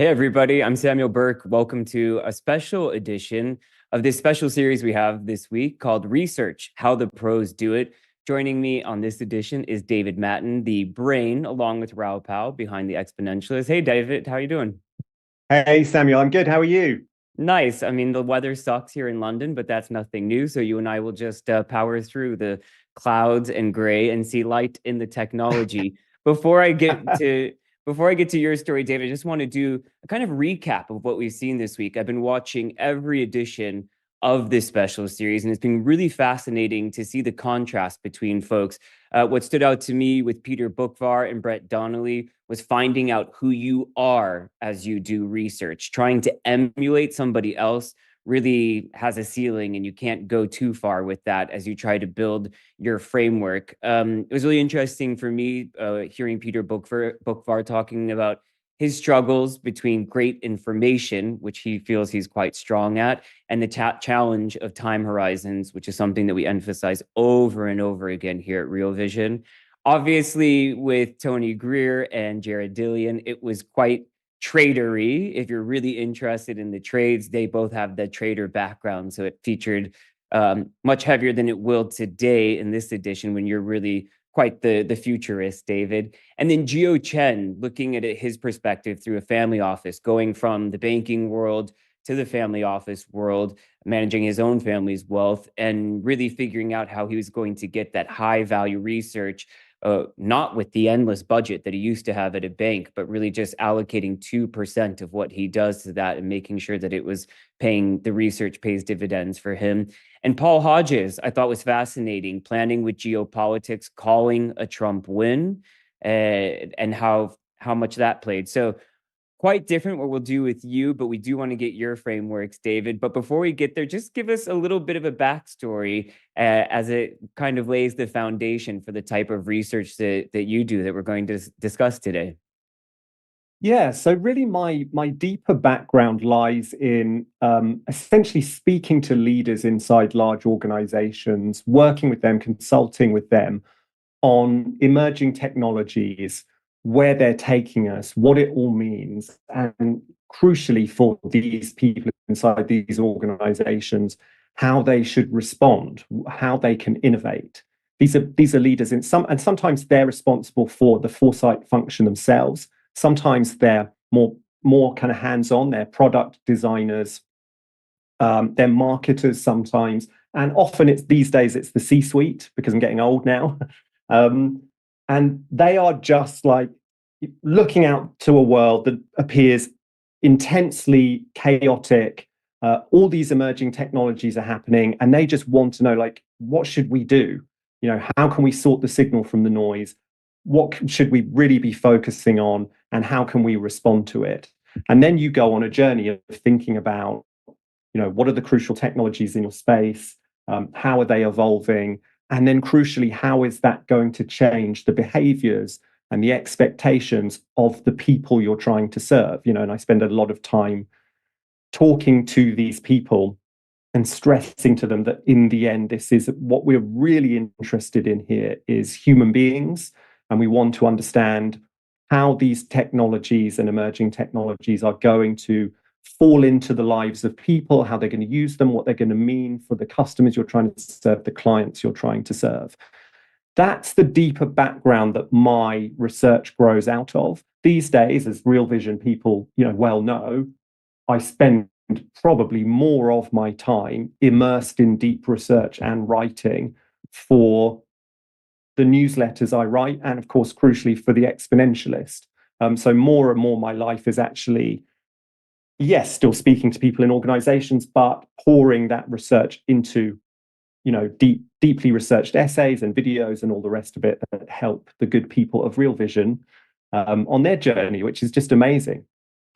Hey, everybody, I'm Samuel Burke. Welcome to a special edition of this special series we have this week called Research, How the Pros Do It. Joining me on this edition is David Mattin, the brain, along with Rao Pal, behind the Exponentialist. Hey, David, how you doing? Hey Samuel, I'm good. How are you? Nice. I mean, the weather sucks here in London, but that's nothing new. So you and I will just power through the clouds and gray and see light in the technology. Before I get to before I get to your story, David, I just want to do a kind of recap of what we've seen this week. I've been watching every edition of this special series, and it's been really fascinating to see the contrast between folks. What stood out to me with Peter Bookvar and Brett Donnelly was finding out who you are as you do research. Trying to emulate somebody else really has a ceiling, and you can't go too far with that as you try to build your framework. It was really interesting for me hearing Peter Bookvar talking about his struggles between great information, which he feels he's quite strong at, and the challenge of time horizons, which is something that we emphasize over and over again here at Real Vision. Obviously, with Tony Greer and Jared Dillian, it was quite tradery. If you're really interested in the trades, they both have the trader background. So it featured much heavier than it will today in this edition when you're really quite the futurist, David. And then Gio Chen, looking at it, his perspective through a family office, going from the banking world to the family office world, managing his own family's wealth, and really figuring out how he was going to get that high value research, not with the endless budget that he used to have at a bank, but really just allocating 2% of what he does to that and making sure that it was paying the research pays dividends for him. And Paul Hodges, I thought was fascinating, planning with geopolitics, calling a Trump win, and how much that played. So quite different what we'll do with you, but we do want to get your frameworks, David. But before we get there, just give us a little bit of a backstory as it kind of lays the foundation for the type of research that you do that we're going to discuss today. Yeah, so really my deeper background lies in essentially speaking to leaders inside large organizations, working with them, consulting with them on emerging technologies, where they're taking us, what it all means, and crucially for these people inside these organizations, how they should respond, how they can innovate. These are leaders in some, and sometimes they're responsible for the foresight function themselves. Sometimes they're more kind of hands-on. They're product designers, they're marketers sometimes, and often it's these days it's the C-suite because I'm getting old now. And they are just like looking out to a world that appears intensely chaotic. All these emerging technologies are happening, and they just want to know, like, what should we do? How can we sort the signal from the noise? What should we really be focusing on, and how can we respond to it? And then you go on a journey of thinking about, what are the crucial technologies in your space? How are they evolving? And then crucially, how is that going to change the behaviors and the expectations of the people you're trying to serve? And I spend a lot of time talking to these people and stressing to them that in the end, this is what we're really interested in here is human beings. And we want to understand how these technologies and emerging technologies are going to fall into the lives of people, how they're going to use them, what they're going to mean for the customers you're trying to serve, the clients you're trying to serve. That's the deeper background that my research grows out of. These days, as Real Vision people, well know, I spend probably more of my time immersed in deep research and writing for the newsletters I write, and of course, crucially for the Exponentialist. So more and more, my life is actually, yes, still speaking to people in organizations, but pouring that research into, deeply researched essays and videos and all the rest of it that help the good people of Real Vision on their journey, which is just amazing.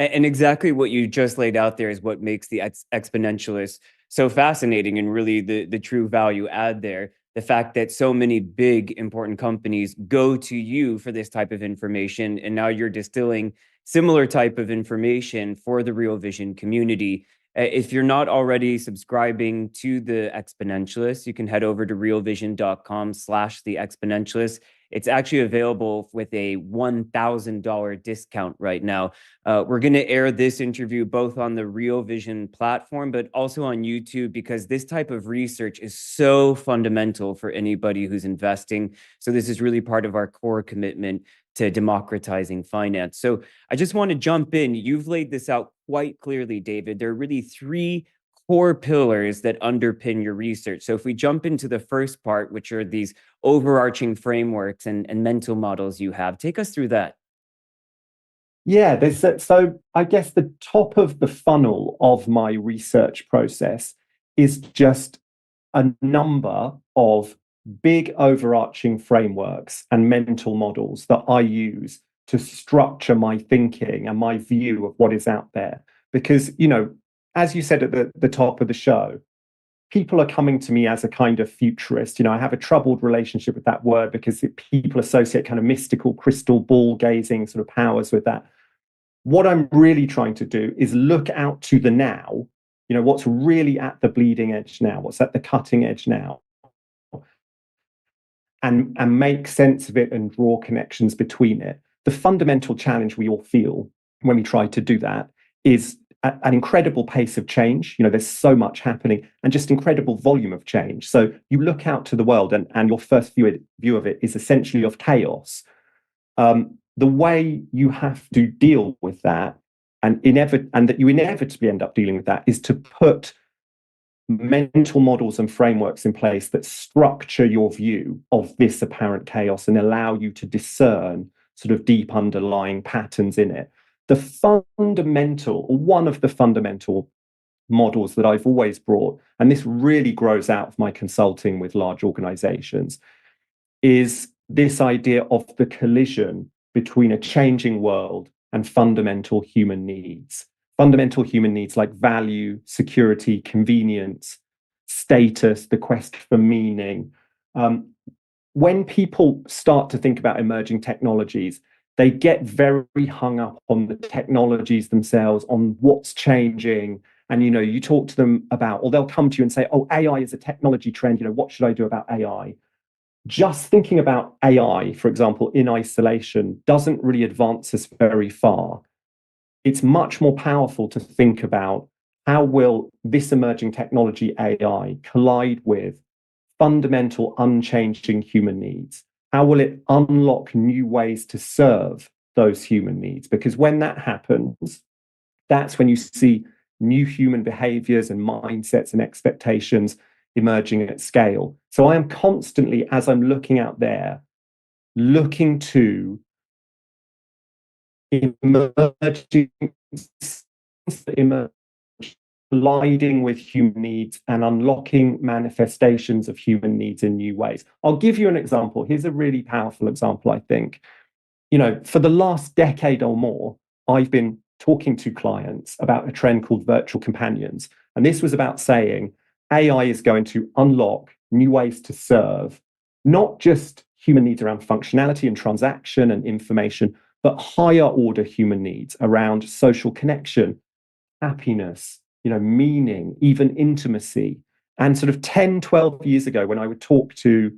And exactly what you just laid out there is what makes the exponentialist so fascinating and really the true value add there. The fact that so many big, important companies go to you for this type of information, and now you're distilling similar type of information for the Real Vision community. If you're not already subscribing to the Exponentialist, you can head over to realvision.com/the Exponentialist. It's actually available with a $1,000 discount right now. We're going to air this interview both on the Real Vision platform, but also on YouTube, because this type of research is so fundamental for anybody who's investing. So this is really part of our core commitment to democratizing finance. So I just want to jump in. You've laid this out quite clearly, David. There are really three core pillars that underpin your research. So if we jump into the first part, which are these overarching frameworks and mental models you have, take us through that. Yeah, so I guess the top of the funnel of my research process is just a number of big overarching frameworks and mental models that I use to structure my thinking and my view of what is out there. Because, as you said at the top of the show, people are coming to me as a kind of futurist. I have a troubled relationship with that word because people associate kind of mystical crystal ball gazing sort of powers with that. What I'm really trying to do is look out to the now, what's really at the bleeding edge now, what's at the cutting edge now, and make sense of it and draw connections between it. The fundamental challenge we all feel when we try to do that is an incredible pace of change. There's so much happening and just incredible volume of change. So you look out to the world and your first view of it is essentially of chaos. The way you have to deal with that and that you inevitably end up dealing with that is to put mental models and frameworks in place that structure your view of this apparent chaos and allow you to discern sort of deep underlying patterns in it. One of the fundamental models that I've always brought, and this really grows out of my consulting with large organizations, is this idea of the collision between a changing world and fundamental human needs. Fundamental human needs like value, security, convenience, status, the quest for meaning. When people start to think about emerging technologies, they get very hung up on the technologies themselves, on what's changing. And, you talk to them about, or they'll come to you and say, oh, AI is a technology trend. What should I do about AI? Just thinking about AI, for example, in isolation doesn't really advance us very far. It's much more powerful to think about how will this emerging technology AI collide with fundamental unchanging human needs? How will it unlock new ways to serve those human needs? Because when that happens, that's when you see new human behaviors and mindsets and expectations emerging at scale. So I am constantly, as I'm looking out there, looking to emerging colliding with human needs and unlocking manifestations of human needs in new ways. I'll give you an example. Here's a really powerful example, I think. For the last decade or more, I've been talking to clients about a trend called virtual companions. And this was about saying AI is going to unlock new ways to serve, not just human needs around functionality and transaction and information, but higher order human needs around social connection, happiness, meaning, even intimacy. And sort of 10, 12 years ago, when I would talk to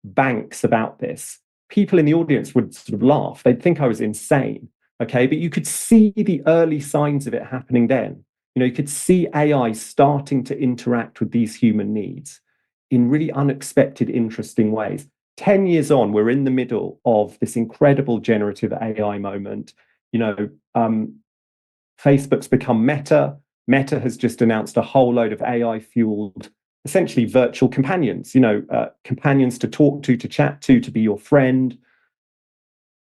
banks about this, people in the audience would sort of laugh. They'd think I was insane. Okay. But you could see the early signs of it happening then. You could see AI starting to interact with these human needs in really unexpected, interesting ways. 10 years on, we're in the middle of this incredible generative AI moment. Facebook's become Meta. Meta has just announced a whole load of AI-fueled, essentially virtual companions, companions to talk to chat to be your friend.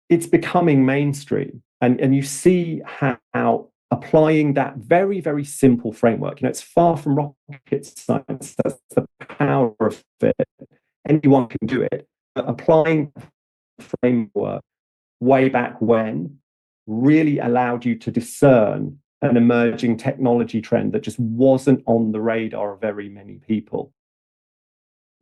It's becoming mainstream. And you see how applying that very, very simple framework, it's far from rocket science. That's the power of it. Anyone can do it. But applying the framework way back when really allowed you to discern an emerging technology trend that just wasn't on the radar of very many people.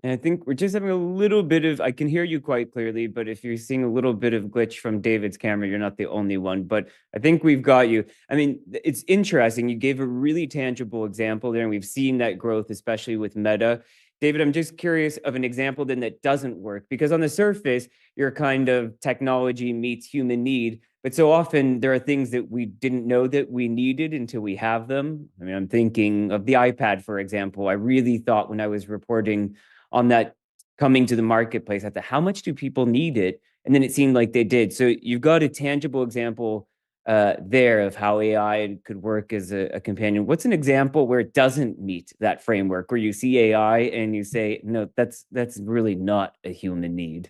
And I think we're just having a little bit of, I can hear you quite clearly, but if you're seeing a little bit of glitch from David's camera, you're not the only one. But I think we've got you. I mean, it's interesting. You gave a really tangible example there, and we've seen that growth, especially with Meta. David, I'm just curious of an example then that doesn't work, because on the surface, you're kind of technology meets human need. But so often there are things that we didn't know that we needed until we have them. I mean, I'm thinking of the iPad, for example. I really thought when I was reporting on that coming to the marketplace, I thought, how much do people need it? And then it seemed like they did. So you've got a tangible example there of how AI could work as a companion. What's an example where it doesn't meet that framework, where you see AI and you say, no, that's really not a human need?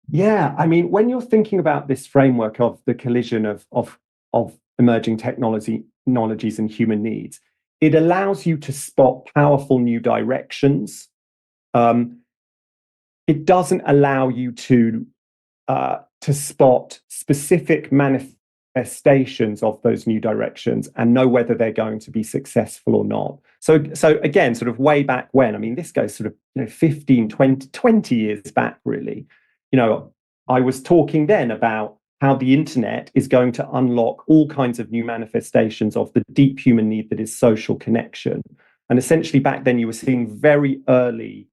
Yeah, I mean, when you're thinking about this framework of the collision of emerging technologies and human needs, it allows you to spot powerful new directions. Um, it doesn't allow you to spot specific manifestations of those new directions and know whether they're going to be successful or not. So again, sort of way back when, I mean, this goes sort of 15, 20 years back, really. I was talking then about how the internet is going to unlock all kinds of new manifestations of the deep human need that is social connection. And essentially back then you were seeing very early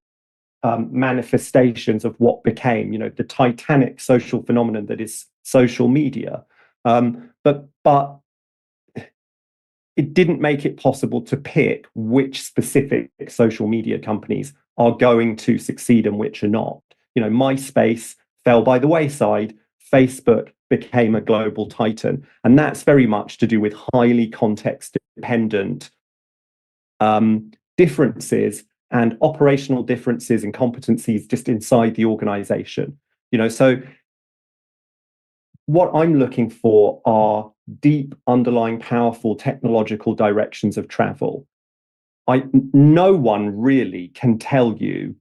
manifestations of what became, the titanic social phenomenon that is social media. But it didn't make it possible to pick which specific social media companies are going to succeed and which are not. MySpace fell by the wayside. Facebook became a global titan. And that's very much to do with highly context dependent differences and operational differences and competencies just inside the organization. So what I'm looking for are deep, underlying, powerful technological directions of travel. No one really can tell you,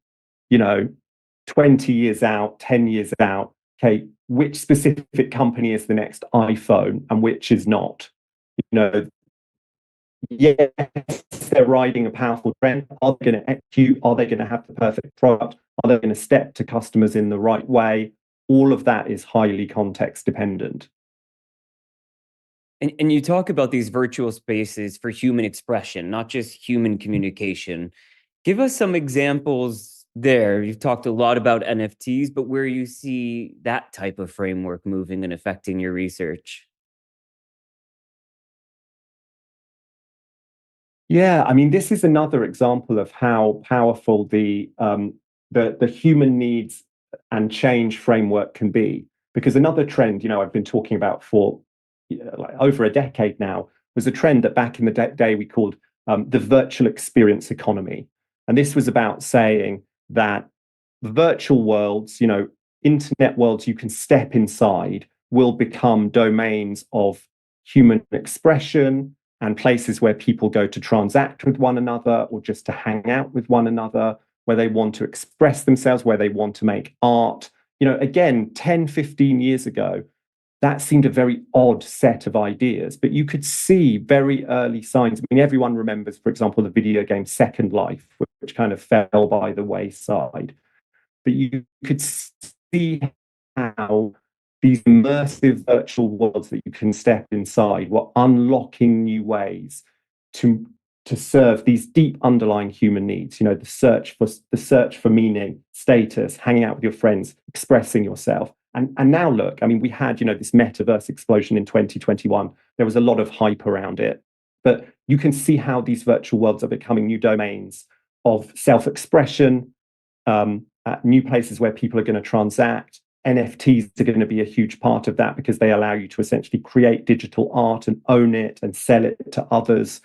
20 years out, 10 years out, okay, which specific company is the next iPhone and which is not. Yes, they're riding a powerful trend. Are they going to execute? Are they going to have the perfect product? Are they going to step to customers in the right way? All of that is highly context dependent. And you talk about these virtual spaces for human expression, not just human communication. Give us some examples there. You've talked a lot about NFTs, but where you see that type of framework moving and affecting your research. Yeah, I mean, this is another example of how powerful the human needs and change framework can be. Because another trend, I've been talking about for like over a decade now, was a trend that back in the day we called the virtual experience economy. And this was about saying that virtual worlds, internet worlds you can step inside, will become domains of human expression and places where people go to transact with one another or just to hang out with one another, where they want to express themselves, where they want to make art. Again, 10, 15 years ago, that seemed a very odd set of ideas, but you could see very early signs. I mean, everyone remembers, for example, the video game Second Life, which kind of fell by the wayside. But you could see how these immersive virtual worlds that you can step inside were unlocking new ways to serve these deep underlying human needs. The search for meaning, status, hanging out with your friends, expressing yourself. And now look, I mean, we had this metaverse explosion in 2021. There was a lot of hype around it, but you can see how these virtual worlds are becoming new domains of self-expression, new places where people are going to transact. NFTs are going to be a huge part of that because they allow you to essentially create digital art and own it and sell it to others.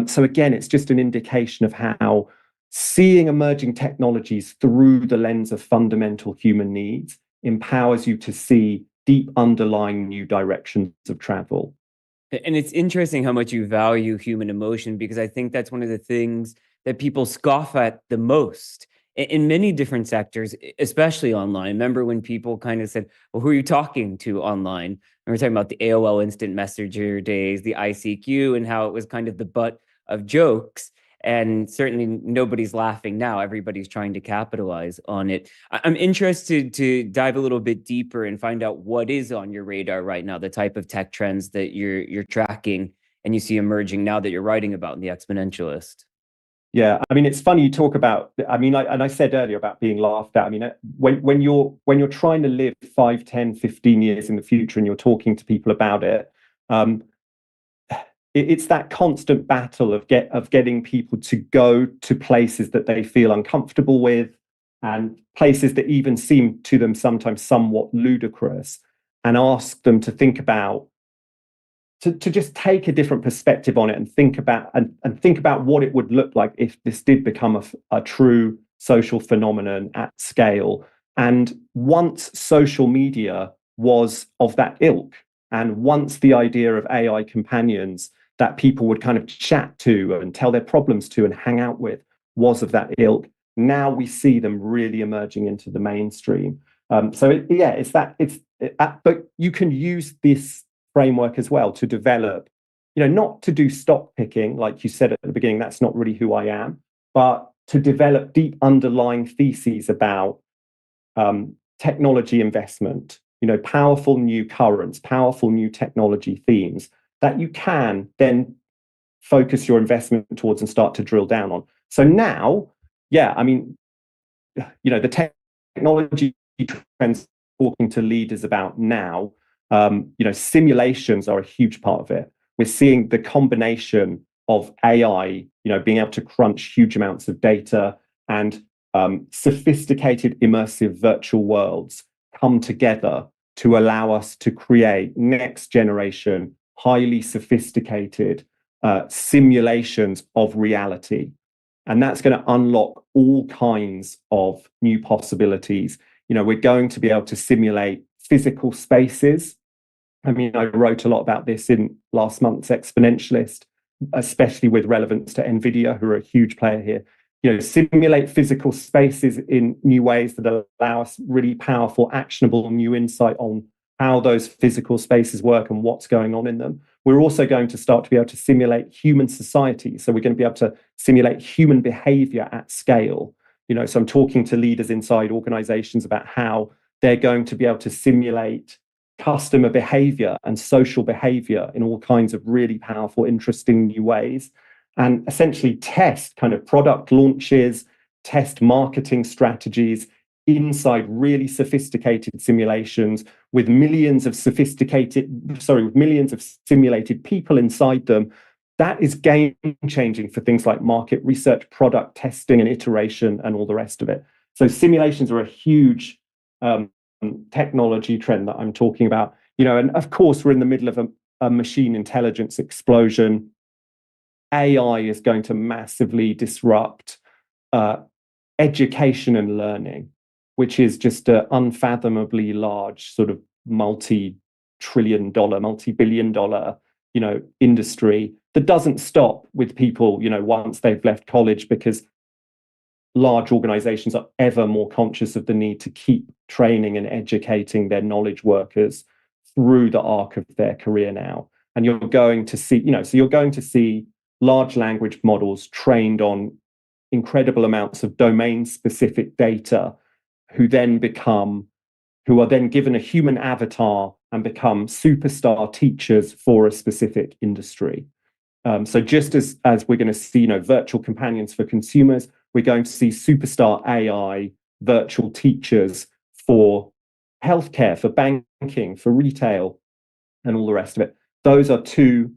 So again, it's just an indication of how seeing emerging technologies through the lens of fundamental human needs empowers you to see deep underlying new directions of travel. And it's interesting how much you value human emotion, because I think that's one of the things that people scoff at the most in many different sectors, especially online. Remember when people kind of said, well, who are you talking to online? And we're talking about the AOL Instant Messenger days, the ICQ, and how it was kind of the butt of jokes. And certainly nobody's laughing now. Everybody's trying to capitalize on it. I'm interested to dive a little bit deeper and find out what is on your radar right now, the type of tech trends that you're tracking and you see emerging now that you're writing about in the Exponentialist. Yeah, I mean, it's funny you talk about. I mean, I said earlier about being laughed at. I mean, when you're trying to live 5, 10, 15 years in the future, and you're talking to people about it, um, it's that constant battle of getting people to go to places that they feel uncomfortable with, and places that even seem to them sometimes somewhat ludicrous, and ask them to think about to just take a different perspective on it and think about what it would look like if this did become a true social phenomenon at scale. And once social media was of that ilk, and once the idea of AI companions that people would kind of chat to and tell their problems to and hang out with was of that ilk, now we see them really emerging into the mainstream. But you can use this framework as well to develop, not to do stock picking, like you said at the beginning, that's not really who I am, but to develop deep underlying theses about technology investment, powerful new currents, powerful new technology themes that you can then focus your investment towards and start to drill down on. So now, yeah, I mean, the technology trends talking to leaders about now, simulations are a huge part of it. We're seeing the combination of AI, being able to crunch huge amounts of data, and sophisticated immersive virtual worlds come together to allow us to create next generation, highly sophisticated simulations of reality. And that's going to unlock all kinds of new possibilities. We're going to be able to simulate physical spaces. I mean, I wrote a lot about this in last month's Exponentialist, especially with relevance to NVIDIA, who are a huge player here. Simulate physical spaces in new ways that allow us really powerful, actionable new insight on how those physical spaces work and what's going on in them. We're also going to start to be able to simulate human society. So we're going to be able to simulate human behavior at scale. So I'm talking to leaders inside organizations about how they're going to be able to simulate customer behavior and social behavior in all kinds of really powerful, interesting new ways, and essentially test kind of product launches, test marketing strategies inside really sophisticated simulations with millions of simulated people inside them. That is game changing for things like market research, product testing and iteration, and all the rest of it. So simulations are a huge technology trend that I'm talking about. And of course, we're in the middle of a machine intelligence explosion. AI is going to massively disrupt education and learning, which is just an unfathomably large sort of multi-trillion dollar, multi-billion dollar, industry that doesn't stop with people, once they've left college, because large organizations are ever more conscious of the need to keep training and educating their knowledge workers through the arc of their career now. And you're going to see, so you're going to see large language models trained on incredible amounts of domain specific data, who are then given a human avatar and become superstar teachers for a specific industry. So just as we're going to see, virtual companions for consumers, we're going to see superstar AI virtual teachers for healthcare, for banking, for retail, and all the rest of it. Those are two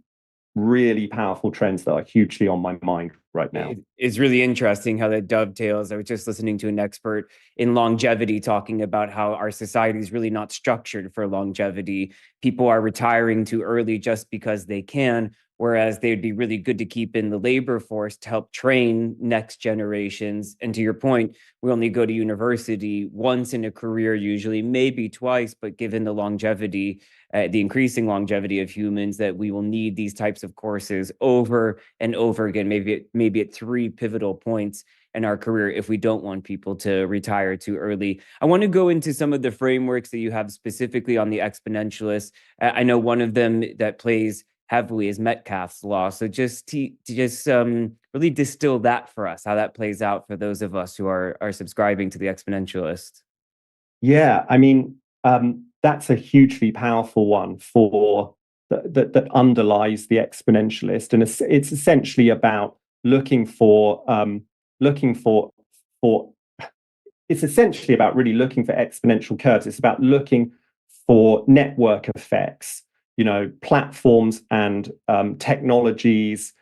really powerful trends that are hugely on my mind right now. It's really interesting how that dovetails. I was just listening to an expert in longevity talking about how our society is really not structured for longevity. People are retiring too early just because they can, whereas they'd be really good to keep in the labor force to help train next generations. And to your point, we only go to university once in a career, usually, maybe twice, but given the longevity, the increasing longevity of humans, that we will need these types of courses over and over again, maybe at three pivotal points in our career if we don't want people to retire too early. I want to go into some of the frameworks that you have specifically on the Exponentialist. I know one of them that plays heavily is Metcalfe's law. So just really distill that for us, how that plays out for those of us who are subscribing to the Exponentialist. Yeah, I mean, that's a hugely powerful one for that underlies the exponentialist, and it's essentially about looking for it's essentially about really looking for exponential curves. It's about looking for network effects, platforms and technologies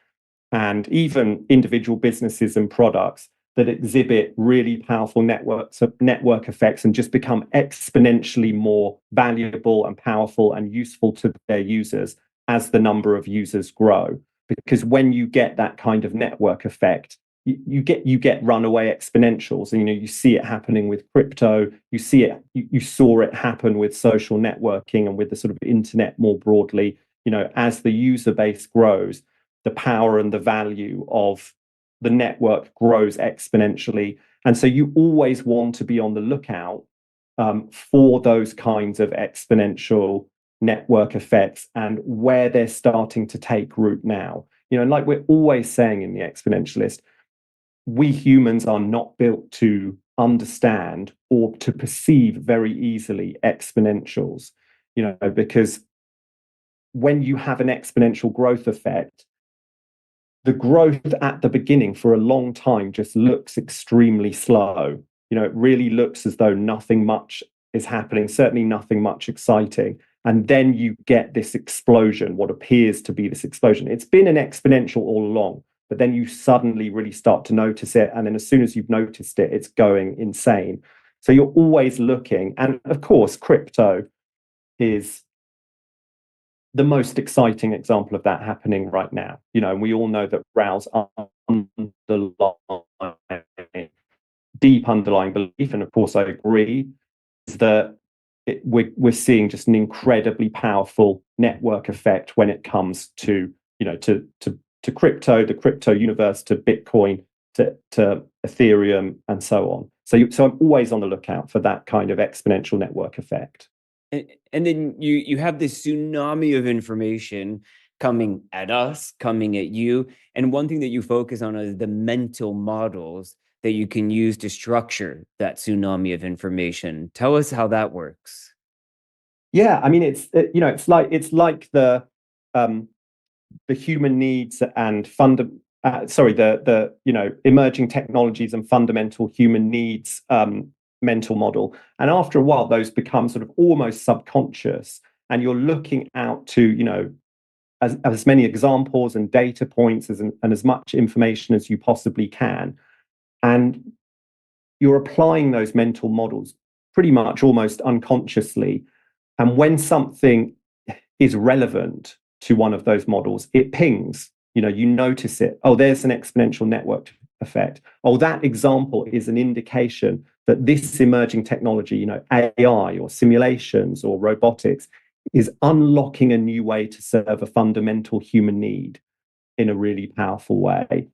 and even individual businesses and products that exhibit really powerful network effects and just become exponentially more valuable and powerful and useful to their users as the number of users grow. Because when you get that kind of network effect, you get runaway exponentials, and you see it happening with crypto. You saw it happen with social networking and with the sort of internet more broadly. As the user base grows, the power and the value of the network grows exponentially. And so you always want to be on the lookout for those kinds of exponential network effects and where they're starting to take root now. Like we're always saying in the Exponentialist, we humans are not built to understand or to perceive very easily exponentials, because when you have an exponential growth effect, the growth at the beginning for a long time just looks extremely slow. It really looks as though nothing much is happening, certainly nothing much exciting. And then you get this explosion, what appears to be this explosion. It's been an exponential all along, but then you suddenly really start to notice it. And then as soon as you've noticed it, it's going insane. So you're always looking. And of course, crypto is the most exciting example of that happening right now. And we all know that Raoul's deep underlying belief, and of course I agree, is that we're seeing just an incredibly powerful network effect when it comes to to crypto, the crypto universe, to Bitcoin, to Ethereum, and so on. So I'm always on the lookout for that kind of exponential network effect. And then you have this tsunami of information coming at us, coming at you. And one thing that you focus on is the mental models that you can use to structure that tsunami of information. Tell us how that works. Yeah, I mean, it's like the human needs and the emerging technologies and fundamental human needs mental model. And after a while, those become sort of almost subconscious, and you're looking out to as many examples and data points and as much information as you possibly can, and you're applying those mental models pretty much almost unconsciously. And when something is relevant to one of those models, it pings. You notice it. Oh, there's an exponential network effect. Oh, that example is an indication that this emerging technology, AI or simulations or robotics, is unlocking a new way to serve a fundamental human need in a really powerful way.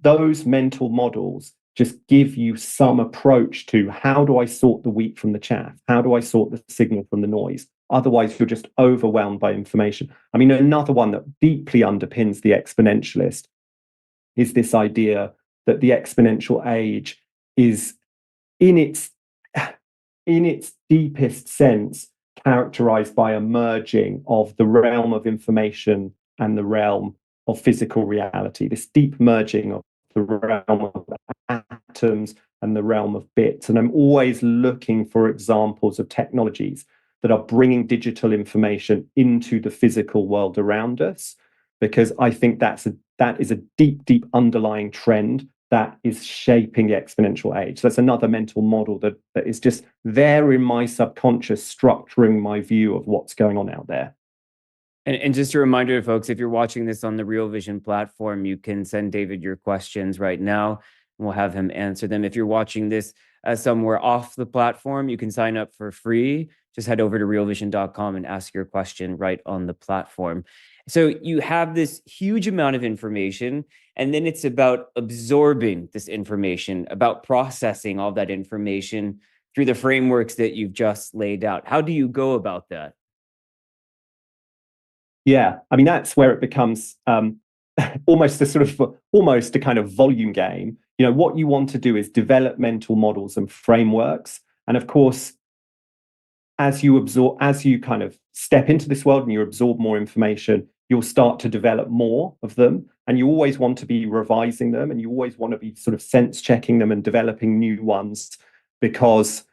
Those mental models just give you some approach to how do I sort the wheat from the chaff? How do I sort the signal from the noise? Otherwise, you're just overwhelmed by information. I mean, another one that deeply underpins the exponentialist is this idea that the exponential age is in its deepest sense characterized by a merging of the realm of information and the realm of physical reality, this deep merging of the realm of atoms and the realm of bits. And I'm always looking for examples of technologies that are bringing digital information into the physical world around us, because I think that is a deep underlying trend that is shaping the exponential age. So that's another mental model that is just there in my subconscious, structuring my view of what's going on out there. And just a reminder to folks, if you're watching this on the Real Vision platform, you can send David your questions right now, and we'll have him answer them. If you're watching this somewhere off the platform, you can sign up for free. Just head over to realvision.com and ask your question right on the platform. So you have this huge amount of information, and then it's about absorbing this information, about processing all that information through the frameworks that you've just laid out. How do you go about that? Yeah, I mean, that's where it becomes almost a kind of volume game. What you want to do is develop mental models and frameworks. And of course, as you kind of step into this world and you absorb more information, you'll start to develop more of them. And you always want to be revising them, and you always want to be sort of sense checking them and developing new ones, because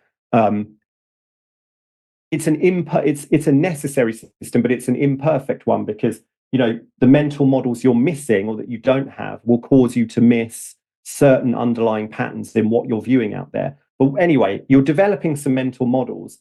it's a necessary system, but it's an imperfect one, because the mental models you're missing or that you don't have will cause you to miss certain underlying patterns in what you're viewing out there. But anyway, you're developing some mental models,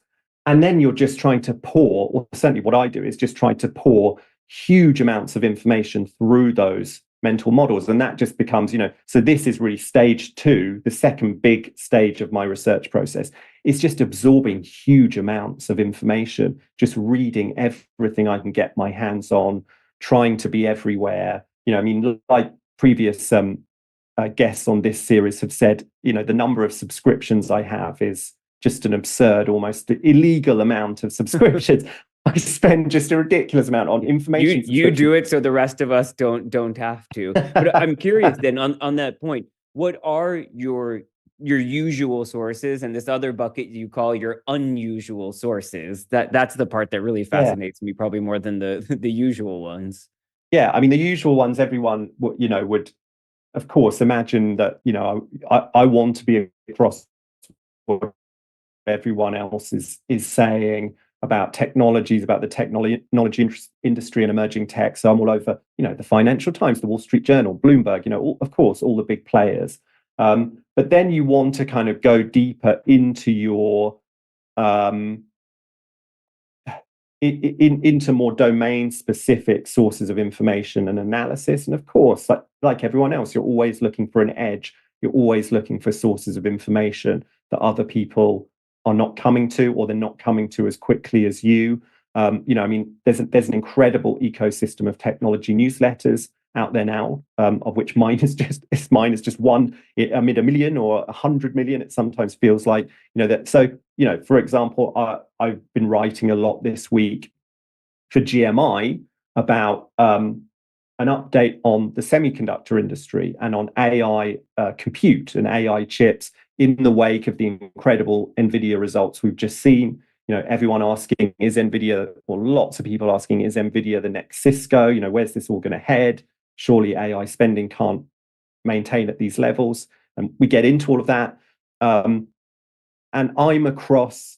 and then you're just trying to pour, or certainly what I do is just try to pour huge amounts of information through those mental models. And that just becomes, so this is really stage 2, the second big stage of my research process. It's just absorbing huge amounts of information, just reading everything I can get my hands on, trying to be everywhere. Like previous guests on this series have said, the number of subscriptions I have is just an absurd, almost illegal amount of subscriptions. I spend just a ridiculous amount on information. You do it so the rest of us don't have to. But I'm curious then on that point, what are your usual sources, and this other bucket you call your unusual sources? That's the part that really fascinates me, probably more than the usual ones. Yeah, I mean, the usual ones, everyone would of course imagine that I want to be across what everyone else is saying about technologies, about the technology industry and emerging tech. So I'm all over, the Financial Times, the Wall Street Journal, Bloomberg, of course, all the big players. But then you want to kind of go deeper into your into more domain-specific sources of information and analysis. And of course, like everyone else, you're always looking for an edge. You're always looking for sources of information that other people are not coming to, or they're not coming to as quickly as you. There's an incredible ecosystem of technology newsletters out there now, of which mine is just one. A million or 100 million. It sometimes feels like that. So for example, I've been writing a lot this week for GMI about an update on the semiconductor industry and on AI compute and AI chips in the wake of the incredible NVIDIA results we've just seen. Everyone asking, is NVIDIA, or lots of people asking, is NVIDIA the next Cisco? Where's this all going to head? Surely AI spending can't maintain at these levels. And we get into all of that. And I'm across,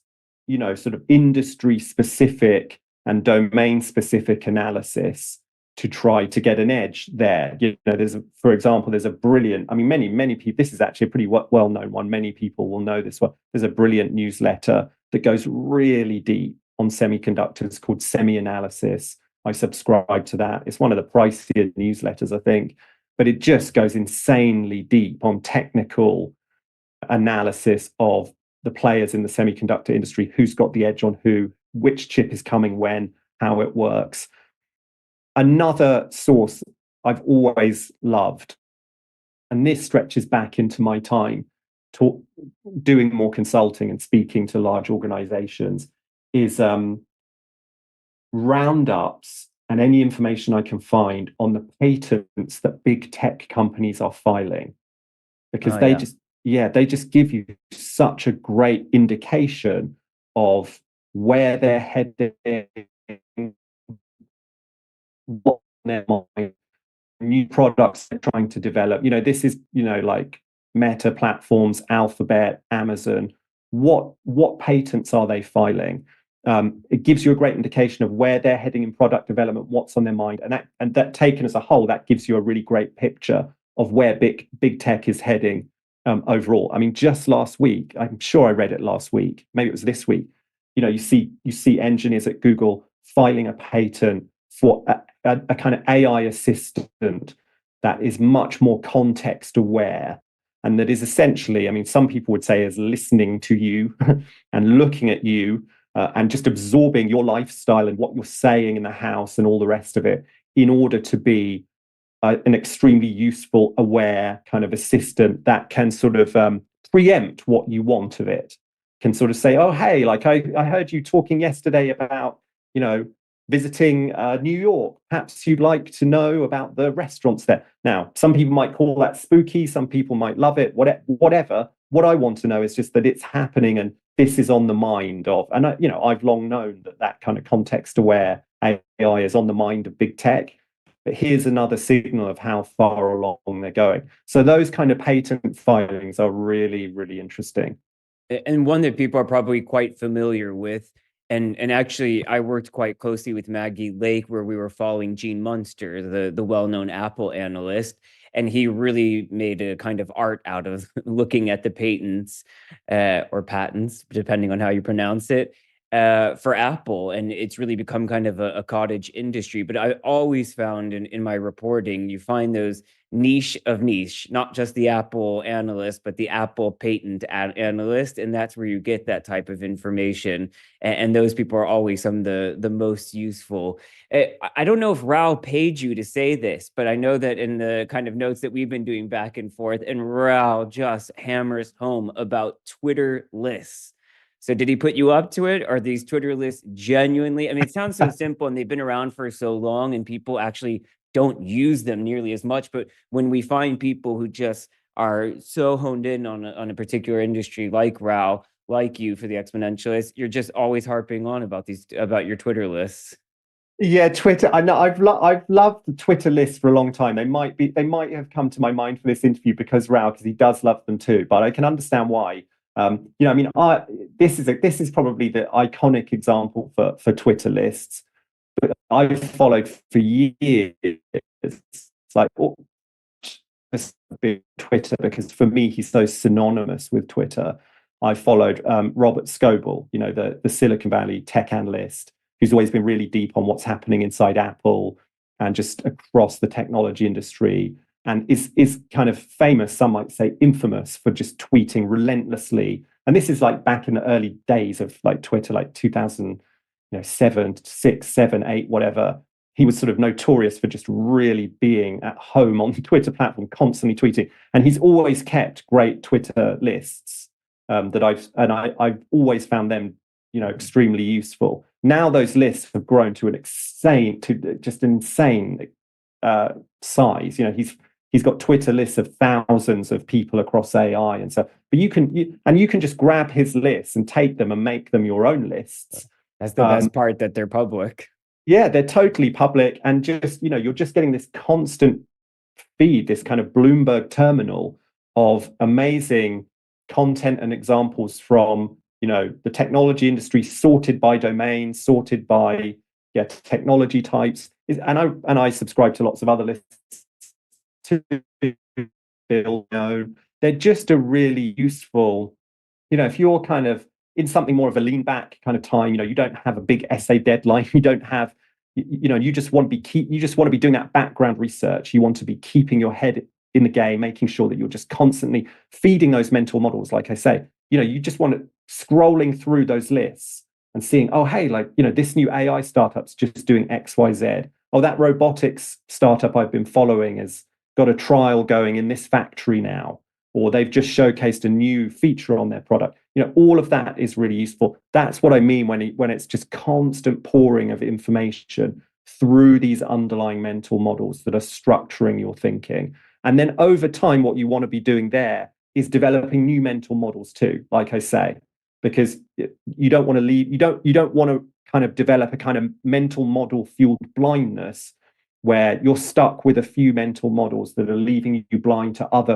sort of industry specific and domain specific analysis to try to get an edge there. For example, there's a brilliant, many people, this is actually a pretty well known one. Many people will know this one. There's a brilliant newsletter that goes really deep on semiconductors called Semi Analysis. I subscribe to that. It's one of the pricier newsletters, I think, but it just goes insanely deep on technical analysis of the players in the semiconductor industry, who's got the edge on who, which chip is coming when, how it works. Another source I've always loved, and this stretches back into my time doing more consulting and speaking to large organizations, is roundups and any information I can find on the patents that big tech companies are filing, because they just give you such a great indication of where they're heading, what their mind, new products they're trying to develop. This is like Meta platforms, Alphabet, Amazon. What patents are they filing? It gives you a great indication of where they're heading in product development, what's on their mind, and that taken as a whole, that gives you a really great picture of where big tech is heading overall. Just last week, I'm sure I read it last week, maybe it was this week. You see engineers at Google filing a patent for a kind of AI assistant that is much more context aware, and that is essentially, some people would say, is listening to you and looking at you and just absorbing your lifestyle and what you're saying in the house and all the rest of it, in order to be an extremely useful, aware kind of assistant that can sort of preempt what you want of it, can sort of say, oh, hey, like I heard you talking yesterday about, visiting New York. Perhaps you'd like to know about the restaurants there. Now, some people might call that spooky, some people might love it, whatever. What I want to know is just that it's happening and this is on the mind of, and I've long known that that kind of context-aware AI is on the mind of big tech. But here's another signal of how far along they're going. So those kind of patent filings are really, really interesting. And one that people are probably quite familiar with. And actually, I worked quite closely with Maggie Lake, where we were following Gene Munster, the well-known Apple analyst, and he really made a kind of art out of looking at the patents or patents, depending on how you pronounce it, for Apple. And it's really become kind of a cottage industry. But I always found in my reporting, you find those niche of niche, not just the Apple analyst, but the Apple patent analyst. And that's where you get that type of information. And those people are always some of the most useful. I don't know if Raoul paid you to say this, but I know that in the kind of notes that we've been doing back and forth, and Raoul just hammers home about Twitter lists. So did he put you up to it? Are these Twitter lists genuinely? I mean, it sounds so simple and they've been around for so long and people actually don't use them nearly as much. But when we find people who just are so honed in on a particular industry, like Raoul, like you for the Exponentialist, you're just always harping on about your Twitter lists. Yeah, Twitter. I know I've loved the Twitter list for a long time. They might have come to my mind for this interview because he does love them too. But I can understand why. I mean, this is probably the iconic example for Twitter lists. But I've followed for years. It's like Twitter because for me he's so synonymous with Twitter. I followed Robert Scoble, the Silicon Valley tech analyst, who's always been really deep on what's happening inside Apple and just across the technology industry, and is kind of famous, some might say infamous, for just tweeting relentlessly. And this is like back in the early days of like Twitter, like 2007, 6, 7, 8, whatever. He was sort of notorious for just really being at home on the Twitter platform, constantly tweeting. And he's always kept great Twitter lists that I've always found them, extremely useful. Now those lists have grown to an insane size. He's got Twitter lists of thousands of people across AI and so. But you can just grab his lists and take them and make them your own lists. That's the best part, that they're public. Yeah, they're totally public, and just you're just getting this constant feed, this kind of Bloomberg terminal of amazing content and examples from the technology industry, sorted by domain, sorted by technology types. And I subscribe to lots of other lists too. They're just a really useful, if you're kind of in something more of a lean back kind of time, you don't have a big essay deadline, you don't have, you just want to be doing that background research. You want to be keeping your head in the game, making sure that you're just constantly feeding those mental models. Like I say, you just want to scrolling through those lists and seeing, oh, hey, this new AI startup's just doing X, Y, Z. Oh, that robotics startup I've been following has got a trial going in this factory now, or they've just showcased a new feature on their product. All of that is really useful. That's what I mean when it's just constant pouring of information through these underlying mental models that are structuring your thinking. And then over time, what you want to be doing there is developing new mental models too, like I say, because you don't want to you don't want to kind of develop a kind of mental model fueled blindness where you're stuck with a few mental models that are leaving you blind to other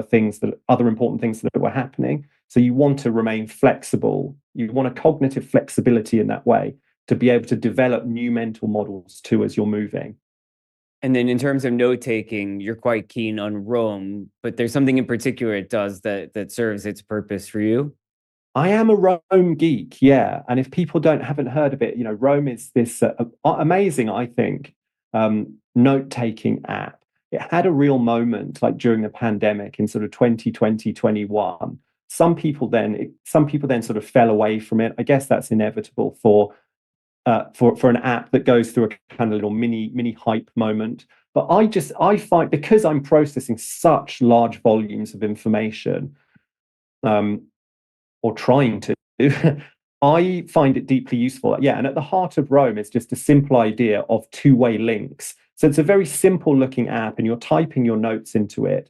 important things that were happening. So you want to remain flexible. You want a cognitive flexibility in that way to be able to develop new mental models too as you're moving. And then in terms of note taking, you're quite keen on Rome, but there's something in particular it does that serves its purpose for you. I am a Rome geek, yeah. And if people haven't heard of it, Rome is this amazing, I think, note-taking app. It had a real moment like during the pandemic in sort of 2020, 21. Some people then sort of fell away from it. I guess that's inevitable for an app that goes through a kind of little mini hype moment. But I find, because I'm processing such large volumes of information, or trying to do, I find it deeply useful. Yeah, and at the heart of Rome is just a simple idea of two-way links. So it's a very simple looking app, and you're typing your notes into it.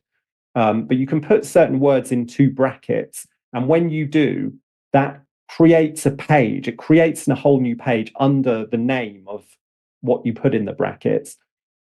But you can put certain words in two brackets. And when you do, that creates a page. It creates a whole new page under the name of what you put in the brackets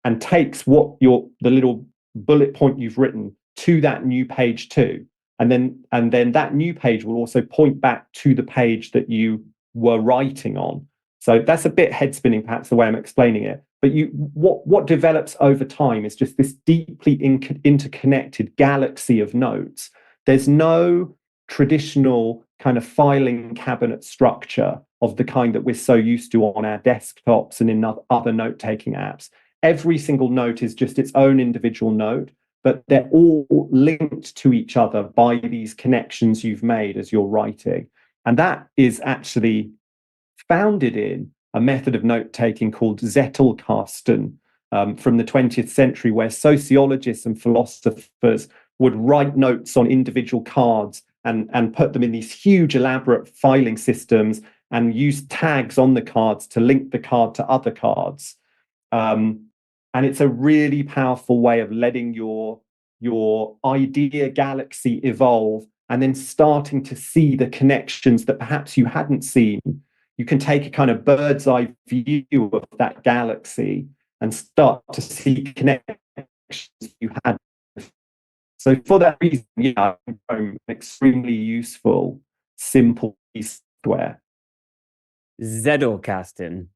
and takes what the little bullet point you've written to that new page too. And then that new page will also point back to the page that you were writing on. So that's a bit head spinning, perhaps the way I'm explaining it. But what develops over time is just this deeply interconnected galaxy of notes. There's no traditional kind of filing cabinet structure of the kind that we're so used to on our desktops and in other note-taking apps. Every single note is just its own individual note, but they're all linked to each other by these connections you've made as you're writing. And that is actually founded in a method of note-taking called Zettelkasten from the 20th century, where sociologists and philosophers would write notes on individual cards and put them in these huge, elaborate filing systems and use tags on the cards to link the card to other cards. And it's a really powerful way of letting your idea galaxy evolve and then starting to see the connections that perhaps you hadn't seen. You can take a kind of bird's eye view of that galaxy and start to see connections you had. So for that reason, yeah, I'm extremely useful, simple software. Zettelkasten.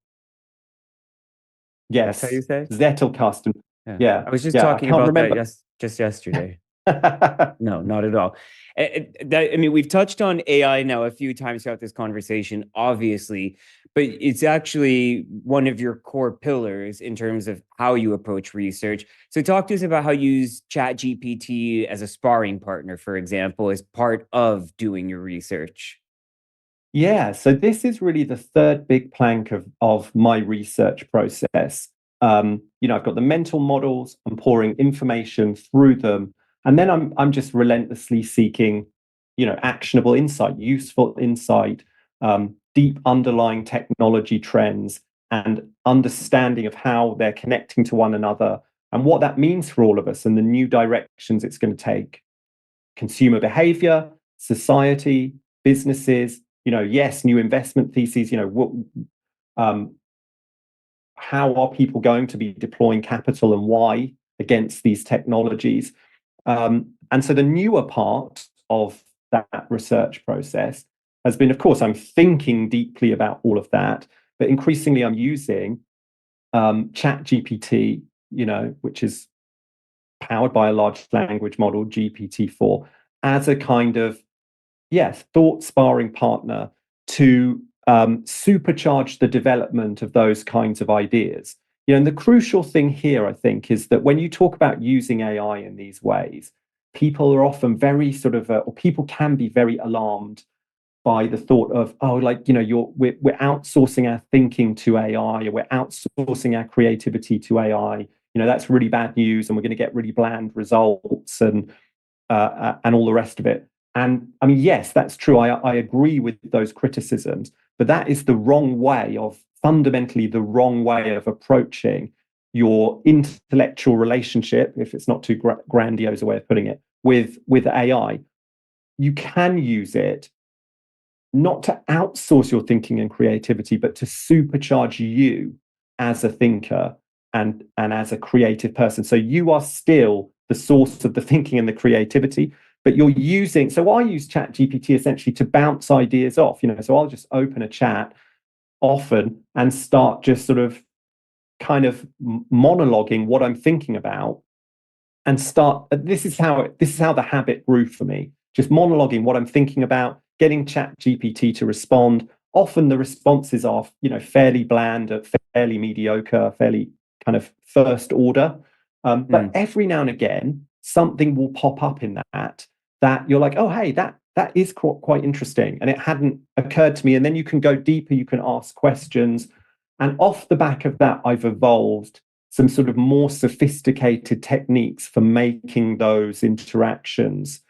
That's how Yes, you say? Zettelkasten. Yeah. Yeah, I was just yeah. I talking can't about that remember. just yesterday. No, not at all. I mean, we've touched on AI now a few times throughout this conversation, obviously, but it's actually one of your core pillars in terms of how you approach research. So talk to us about how you use ChatGPT as a sparring partner, for example, as part of doing your research. Yeah, so this is really the third big plank of my research process. I've got the mental models, I'm pouring information through them, and then I'm just relentlessly seeking, actionable insight, useful insight, deep underlying technology trends, and understanding of how they're connecting to one another and what that means for all of us and the new directions it's going to take. Consumer behavior, society, businesses, yes, new investment theses, um, how are people going to be deploying capital and why against these technologies? And so the newer part of that research process has been, of course, I'm thinking deeply about all of that, but increasingly I'm using Chat GPT, which is powered by a large language model, GPT-4, as a kind of, yes, thought sparring partner to supercharge the development of those kinds of ideas. And the crucial thing here, I think, is that when you talk about using AI in these ways, people are often very sort of, or people can be very alarmed by the thought of, oh, like, we're outsourcing our thinking to AI, or we're outsourcing our creativity to AI. That's really bad news, and we're going to get really bland results and all the rest of it. And I mean, yes, that's true. I agree with those criticisms, but that is the wrong way fundamentally the wrong way of approaching your intellectual relationship, if it's not too grandiose a way of putting it, with AI. You can use it not to outsource your thinking and creativity, but to supercharge you as a thinker and as a creative person. So you are still the source of the thinking and the creativity, but you're using. So I use Chat GPT essentially to bounce ideas off. So I'll just open a chat often and start just sort of kind of monologuing what I'm thinking about, and start. This is how the habit grew for me. Just monologuing what I'm thinking about, getting Chat GPT to respond. Often the responses are, fairly bland, fairly mediocre, fairly kind of first order. But every now and again, something will pop up in that you're like, oh, hey, that is quite interesting, and it hadn't occurred to me. And then you can go deeper, you can ask questions, and off the back of that, I've evolved some sort of more sophisticated techniques for making those interactions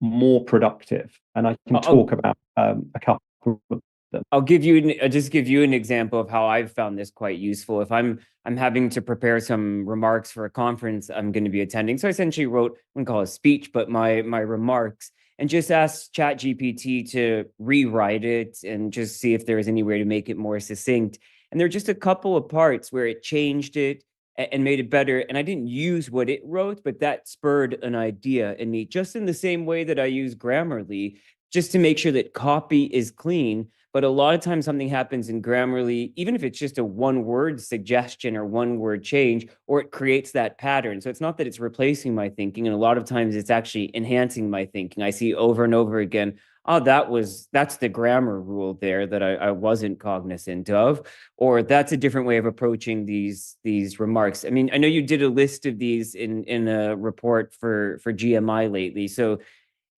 more productive. And I can I'll, talk about a couple of them. I'll just give you an example of how I've found this quite useful. If I'm having to prepare some remarks for a conference I'm going to be attending, so I essentially wrote, I wouldn't call it a speech, but my remarks, and just asked ChatGPT to rewrite it and just see if there was any way to make it more succinct. And there are just a couple of parts where it changed it and made it better. And I didn't use what it wrote, but that spurred an idea in me, just in the same way that I use Grammarly, just to make sure that copy is clean. But a lot of times something happens in Grammarly, even if it's just a one word suggestion or one word change, or it creates that pattern. So it's not that it's replacing my thinking. And a lot of times it's actually enhancing my thinking. I see over and over again, oh, that's the grammar rule there that I wasn't cognizant of, or that's a different way of approaching these remarks. I mean, I know you did a list of these in a report for GMI lately. So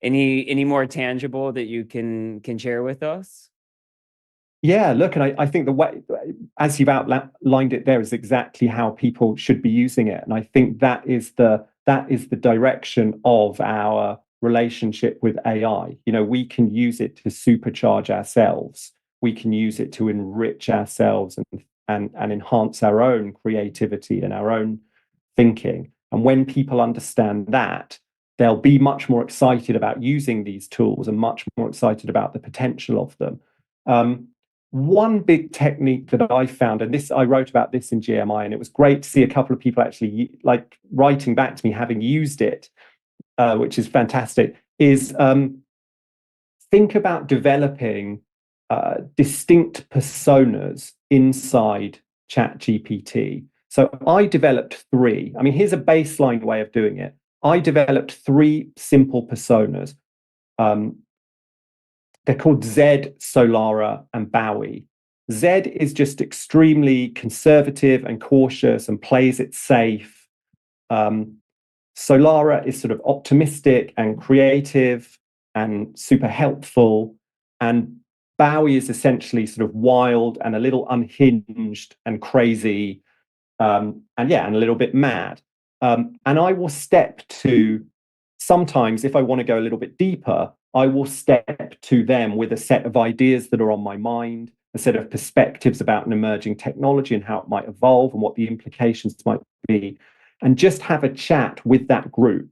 any more tangible that you can share with us? Yeah, look, and I think the way, as you've outlined it there, is exactly how people should be using it. And I think that is the direction of our relationship with AI. You know, we can use it to supercharge ourselves. We can use it to enrich ourselves and enhance our own creativity and our own thinking. And when people understand that, they'll be much more excited about using these tools and much more excited about the potential of them. One big technique that I found, and this I wrote about this in GMI, and it was great to see a couple of people actually like writing back to me having used it, which is fantastic, is think about developing distinct personas inside ChatGPT. So I developed three. I mean, here's a baseline way of doing it. I developed three simple personas. They're called Zed, Solara, and Bowie. Zed is just extremely conservative and cautious and plays it safe. Solara is sort of optimistic and creative and super helpful. And Bowie is essentially sort of wild and a little unhinged and crazy, and yeah, and a little bit mad. And I will step to, sometimes if I want to go a little bit deeper, I will step to them with a set of ideas that are on my mind, a set of perspectives about an emerging technology and how it might evolve and what the implications might be, and just have a chat with that group.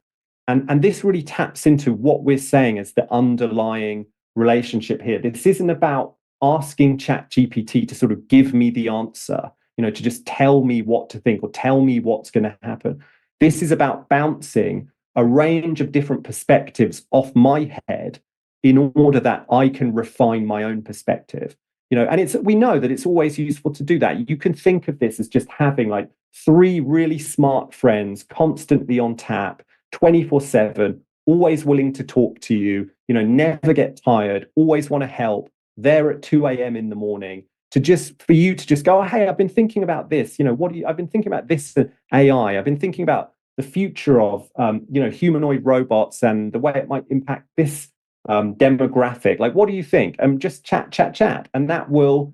And this really taps into what we're saying as the underlying relationship here. This isn't about asking ChatGPT to sort of give me the answer, you know, to just tell me what to think or tell me what's going to happen. This is about bouncing a range of different perspectives off my head in order that I can refine my own perspective. You know, and we know that it's always useful to do that. You can think of this as just having like three really smart friends constantly on tap, 24/7, always willing to talk to you, you know, never get tired, always want to help, there at 2 a.m. in the morning, to just for you to just go, oh, hey, I've been thinking about this, you know, I've been thinking about this AI, I've been thinking about the future of you know, humanoid robots and the way it might impact this demographic. Like, what do you think? Just chat, and that will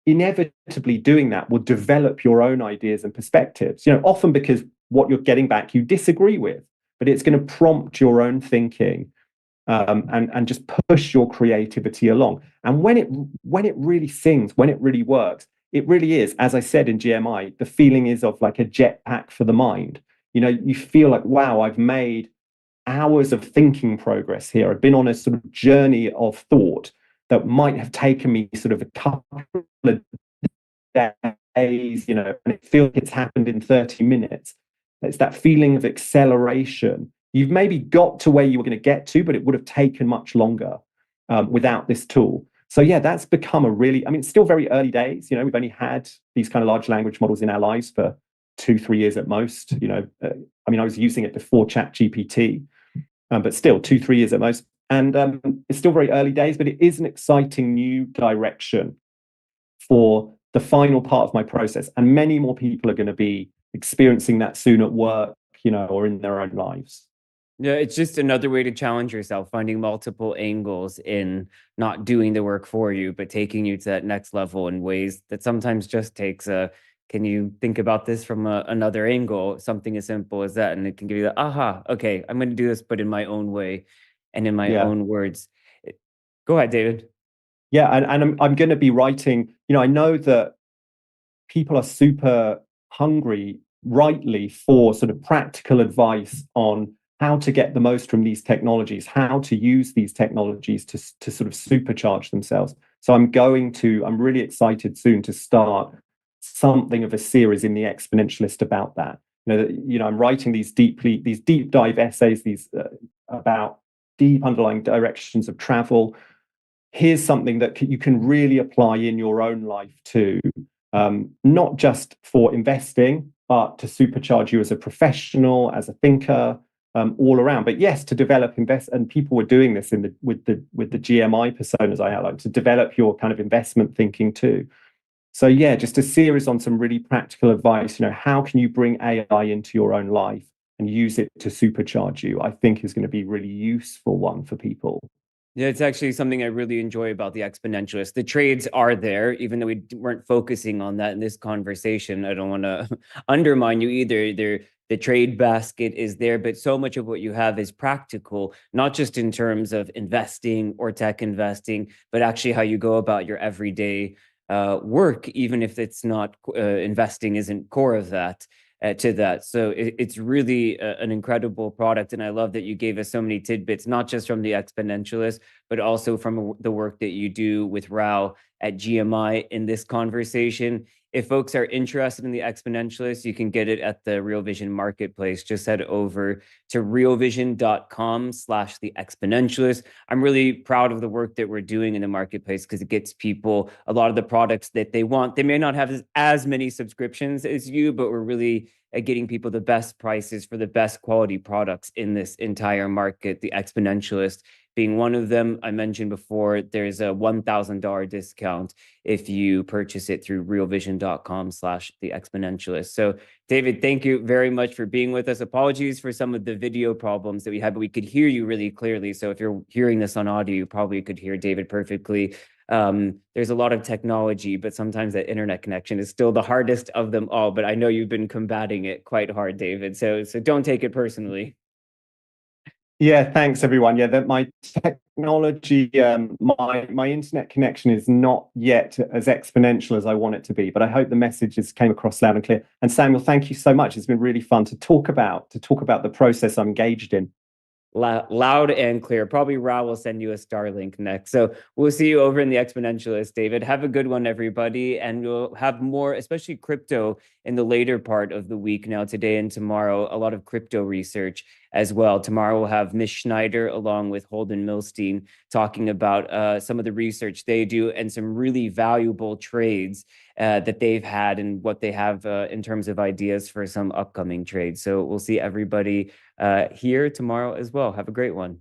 inevitably, doing that will develop your own ideas and perspectives. You know, often because what you're getting back you disagree with, but it's going to prompt your own thinking, and just push your creativity along. And when it really sings, when it really works, it really is, as I said in GMI, the feeling is of like a jetpack for the mind. You know, you feel like, wow, I've made hours of thinking progress here. I've been on a sort of journey of thought that might have taken me sort of a couple of days, you know, and it feels like it's happened in 30 minutes. It's that feeling of acceleration. You've maybe got to where you were going to get to, but it would have taken much longer without this tool. So yeah, that's become a really, I mean, it's still very early days. You know, we've only had these kind of large language models in our lives for 2-3 years at most. You know, I mean, I was using it before ChatGPT, but still 2-3 years at most. And it's still very early days, but it is an exciting new direction for the final part of my process. And many more people are going to be experiencing that soon at work, you know, or in their own lives. Yeah, it's just another way to challenge yourself, finding multiple angles in not doing the work for you, but taking you to that next level in ways that sometimes just takes a, can you think about this from another angle? Something as simple as that. And it can give you the, aha, okay, I'm going to do this, but in my own way. And in my Yeah. own words, go ahead, David. Yeah, and I'm going to be writing, I know that people are super hungry, rightly, for sort of practical advice on how to get the most from these technologies, how to use these technologies to sort of supercharge themselves. So I'm really excited soon to start something of a series in the Exponentialist about that. I'm writing these deep dive essays, about deep underlying directions of travel. Here's something that you can really apply in your own life too, not just for investing, but to supercharge you as a professional, as a thinker, all around. But yes, to develop invest, and people were doing this with the GMI personas I outlined, to develop your kind of investment thinking too. So yeah, just a series on some really practical advice. How can you bring AI into your own life and use it to supercharge you? I think is going to be really useful one for people. Yeah, it's actually something I really enjoy about the Exponentialist. The trades are there, even though we weren't focusing on that in this conversation. I don't want to undermine you either. The trade basket is there, but so much of what you have is practical, not just in terms of investing or tech investing, but actually how you go about your everyday work, even if it's not investing isn't core of that. To that. So it's really an incredible product. And I love that you gave us so many tidbits, not just from the Exponentialist, but also from the work that you do with Rao at GMI in this conversation. If folks are interested in the Exponentialist, you can get it at the Real Vision Marketplace. Just head over to realvision.com/the Exponentialist. I'm really proud of the work that we're doing in the marketplace because it gets people a lot of the products that they want. They may not have as many subscriptions as you, but we're really getting people the best prices for the best quality products in this entire market. The Exponentialist being one of them. I mentioned before, there's a $1,000 discount if you purchase it through realvision.com/the Exponentialist. So David, thank you very much for being with us. Apologies for some of the video problems that we had, but we could hear you really clearly. So if you're hearing this on audio, you probably could hear David perfectly. There's a lot of technology, but sometimes that internet connection is still the hardest of them all. But I know you've been combating it quite hard, David. So don't take it personally. Yeah, thanks everyone. Yeah, that my technology, my internet connection is not yet as exponential as I want it to be, but I hope the messages came across loud and clear. And Samuel, thank you so much. It's been really fun to talk about the process I'm engaged in. Loud and clear. Probably Ra will send you a Starlink next. So we'll see you over in the Exponentialist, David. Have a good one, everybody. And we'll have more, especially crypto, in the later part of the week now, today and tomorrow. A lot of crypto research as well. Tomorrow we'll have Miss Schneider along with Holden Milstein talking about some of the research they do and some really valuable trades that they've had and what they have in terms of ideas for some upcoming trades. So we'll see everybody here tomorrow as well. Have a great one.